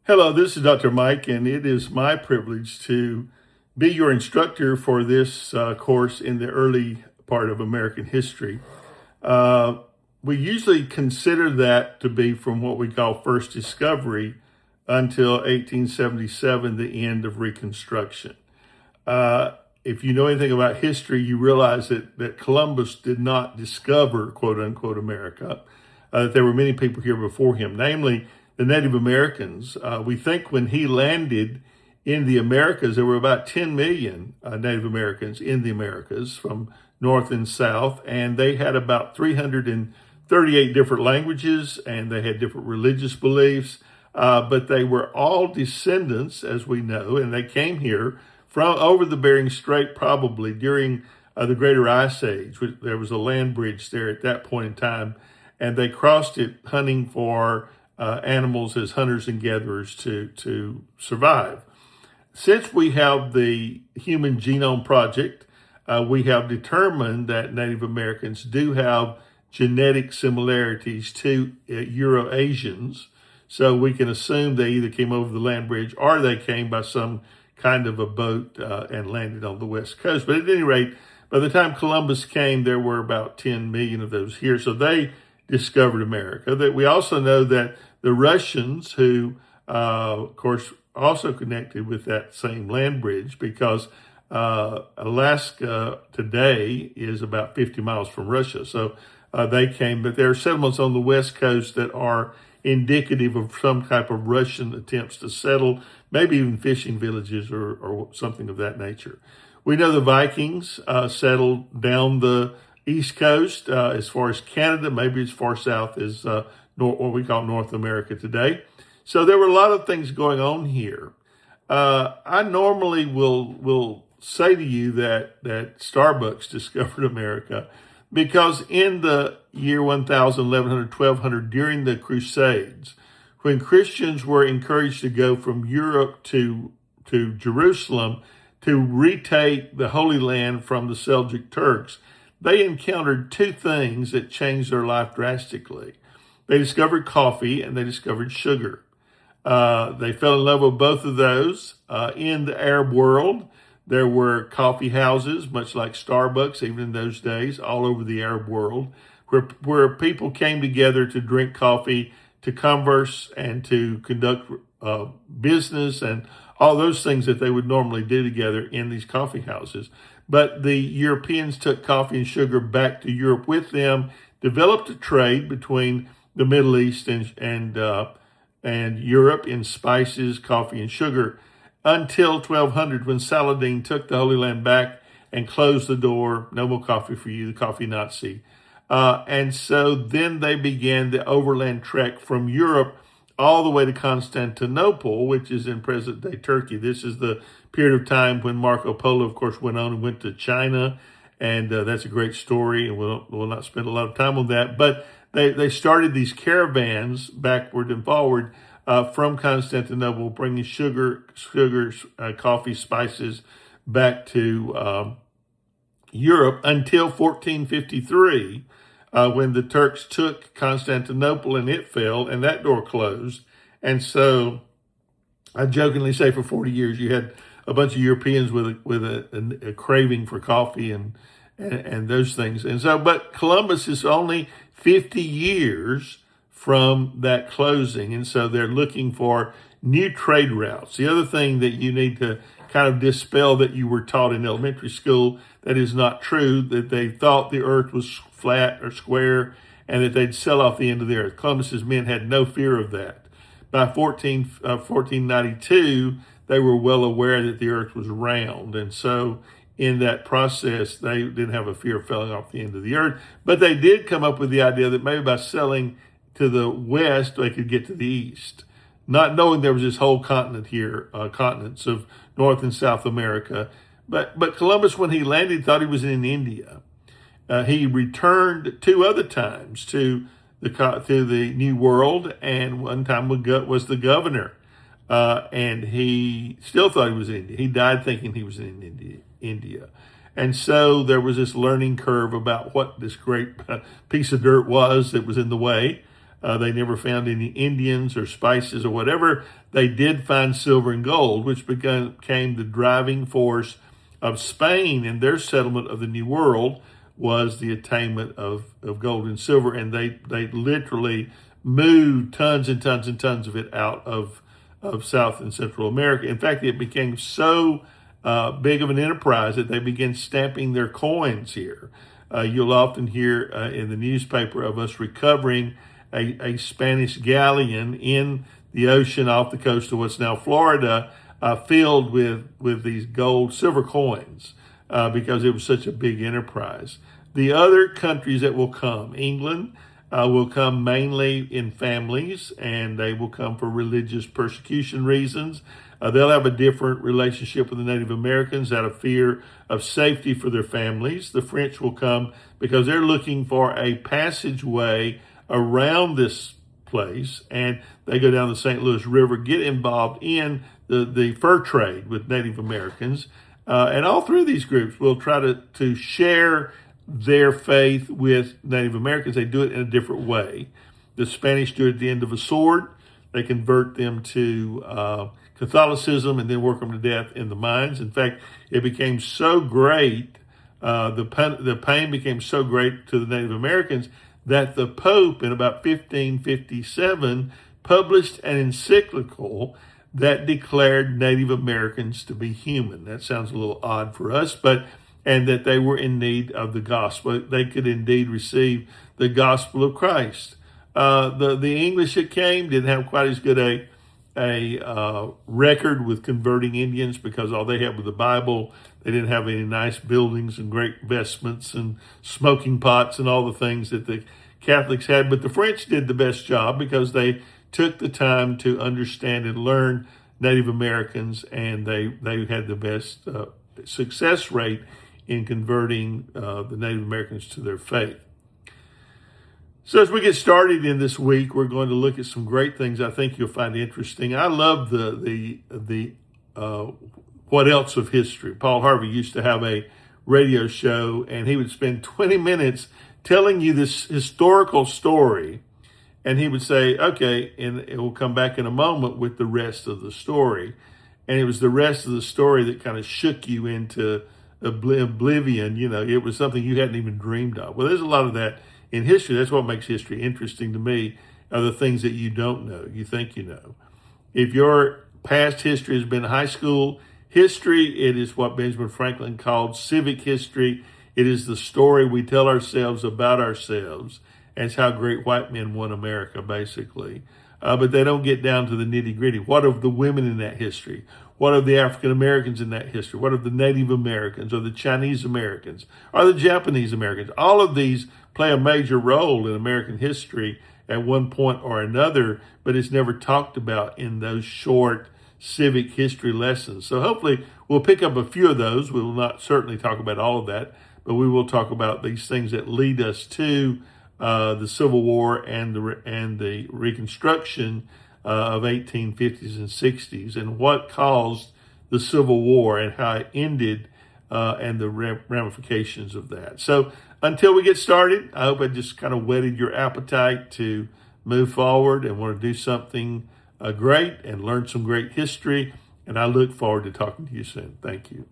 Hello, this is Dr. Mike, and it is my privilege to be your instructor for this course in the early part of American history. Uh, we usually consider that to be from what we call first discovery until 1877, the end of Reconstruction. If you know anything about history, you realize that Columbus did not discover, quote unquote, America. That there were many people here before him, namely the Native Americans. We think when he landed in the Americas, there were about 10 million Native Americans in the Americas from north and south, and they had about 338 different languages, and they had different religious beliefs, but they were all descendants, as we know, and they came here from over the Bering Strait probably during the Greater Ice Age. There was a land bridge there at that point in time, and they crossed it hunting for animals as hunters and gatherers to survive. Since we have the Human Genome Project, we have determined that Native Americans do have genetic similarities to Euro-Asians. So we can assume they either came over the land bridge or they came by some kind of a boat and landed on the West Coast. But at any rate, by the time Columbus came, there were about 10 million of those here. So they discovered America. That we also know that the Russians, who, of course, also connected with that same land bridge, because Alaska today is about 50 miles from Russia. So they came, but there are settlements on the West Coast that are indicative of some type of Russian attempts to settle, maybe even fishing villages or something of that nature. We know the Vikings settled down the East Coast as far as Canada, maybe as far south as what we call North America today. So there were a lot of things going on here. I normally will say to you that Starbucks discovered America because in the year 1000, 1100, 1200, during the Crusades, when Christians were encouraged to go from Europe to Jerusalem to retake the Holy Land from the Seljuk Turks, they encountered two things that changed their life drastically. They discovered coffee and they discovered sugar. They fell in love with both of those. In the Arab world, there were coffee houses, much like Starbucks, even in those days, all over the Arab world, where people came together to drink coffee, to converse, and to conduct business and all those things that they would normally do together in these coffee houses. But the Europeans took coffee and sugar back to Europe with them, developed a trade between the Middle East and Europe in spices, coffee, and sugar until 1200, when Saladin took the Holy Land back and closed the door. No more coffee for you, the coffee Nazi. And so then they began the overland trek from Europe all the way to Constantinople, which is in present-day Turkey. This is the period of time when Marco Polo, of course, went on and went to China, and that's a great story, and we'll not spend a lot of time on that. But they started these caravans backward and forward from Constantinople, bringing sugars, coffee, spices back to Europe until 1453, when the Turks took Constantinople and it fell and that door closed. And so I jokingly say for 40 years you had a bunch of Europeans with a craving for coffee and those things. And so, but Columbus is only 50 years from that closing. And so they're looking for new trade routes. The other thing that you need to kind of dispel that you were taught in elementary school, that is not true, that they thought the earth was flat or square and that they'd sell off the end of the earth. Columbus's men had no fear of that. By 1492, they were well aware that the earth was round. And so in that process, they didn't have a fear of falling off the end of the earth. But they did come up with the idea that maybe by selling to the west, they could get to the east. Not knowing there was this whole continent here, continents of North and South America. But Columbus, when he landed, thought he was in India. He returned two other times to the New World, and one time was the governor. And he still thought he was in India. He died thinking he was in India. And so there was this learning curve about what this great piece of dirt was that was in the way. They never found any Indians or spices or whatever. They did find silver and gold, which became the driving force of Spain in their settlement of the New World, was the attainment of gold and silver. And they literally moved tons and tons and tons of it out of South and Central America. In fact, it became so big of an enterprise that they began stamping their coins here. You'll often hear in the newspaper of us recovering a Spanish galleon in the ocean off the coast of what's now Florida, filled with these gold, silver coins, because it was such a big enterprise. The other countries that will come, England, will come mainly in families, and they will come for religious persecution reasons. They'll have a different relationship with the Native Americans out of fear of safety for their families. The French will come because they're looking for a passageway around this place, and they go down the St. Louis River, get involved in the fur trade with Native Americans. And all three of these groups will try to share their faith with Native Americans. They do it in a different way. The Spanish do it at the end of a sword. They convert them to Catholicism and then work them to death in the mines. In fact, it became so great, the pain became so great to the Native Americans that the Pope in about 1557 published an encyclical that declared Native Americans to be human. That sounds a little odd for us, and that they were in need of the gospel. They could indeed receive the gospel of Christ. The English that came didn't have quite as good a record with converting Indians, because all they had was the Bible. They didn't have any nice buildings and great vestments and smoking pots and all the things that the Catholics had. But the French did the best job because they took the time to understand and learn Native Americans, and they had the best success rate in converting the Native Americans to their faith. So as we get started in this week, we're going to look at some great things I think you'll find interesting. I love the what else of history. Paul Harvey used to have a radio show, and he would spend 20 minutes telling you this historical story, and he would say, okay, and it will come back in a moment with the rest of the story. And it was the rest of the story that kind of shook you into oblivion. You know, it was something you hadn't even dreamed of. Well, there's a lot of that in history. That's what makes history interesting to me, are the things that you don't know, you think you know. If your past history has been high school history, it is what Benjamin Franklin called civic history. It is the story we tell ourselves about ourselves. And it's how great white men won America, basically. But they don't get down to the nitty gritty. What of the women in that history? What of the African Americans in that history? What of the Native Americans, or the Chinese Americans, or the Japanese Americans? All of these play a major role in American history at one point or another, but it's never talked about in those short civic history lessons. So hopefully we'll pick up a few of those. We will not certainly talk about all of that, but we will talk about these things that lead us to the Civil War and the Reconstruction of 1850s and 60s, and what caused the Civil War and how it ended, and the ramifications of that. So until we get started, I hope I just kind of whetted your appetite to move forward and want to do something great and learn some great history. And I look forward to talking to you soon. Thank you.